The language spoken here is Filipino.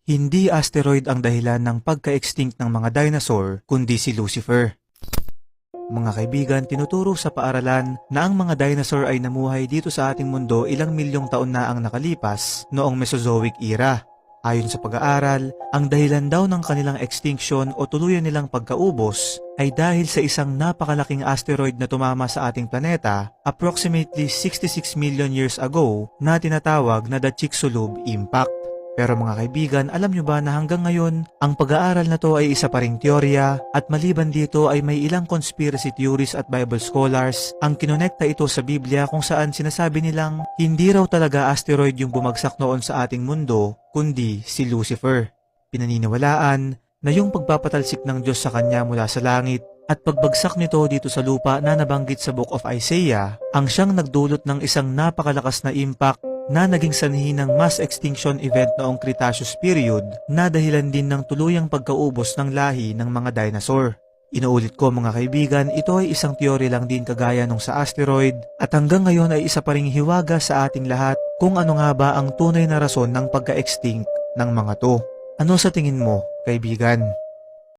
Hindi asteroid ang dahilan ng pagka-extinct ng mga dinosaur, kundi si Lucifer. Mga kaibigan, tinuturo sa paaralan na ang mga dinosaur ay namuhay dito sa ating mundo ilang milyong taon na ang nakalipas noong Mesozoic era. Ayon sa pag-aaral, ang dahilan daw ng kanilang extinction o tuluyan nilang pagkaubos ay dahil sa isang napakalaking asteroid na tumama sa ating planeta approximately 66 million years ago na tinatawag na the Chicxulub Impact. Pero mga kaibigan, alam nyo ba na hanggang ngayon, ang pag-aaral na to ay isa pa ring teorya at maliban dito ay may ilang conspiracy theories at Bible scholars ang kinonekta ito sa Biblia kung saan sinasabi nilang hindi raw talaga asteroid yung bumagsak noon sa ating mundo, kundi si Lucifer. Pinaniniwalaan na yung pagpapatalsik ng Diyos sa kanya mula sa langit at pagbagsak nito dito sa lupa na nabanggit sa Book of Isaiah ang siyang nagdulot ng isang napakalakas na impact na naging sanhi ng mass extinction event noong Cretaceous period na dahilan din ng tuluyang pagkaubos ng lahi ng mga dinosaur. Inuulit ko mga kaibigan, ito ay isang teorya lang din kagaya nung sa asteroid at hanggang ngayon ay isa pa ring hiwaga sa ating lahat kung ano nga ba ang tunay na rason ng pagka-extinct ng mga to. Ano sa tingin mo, kaibigan?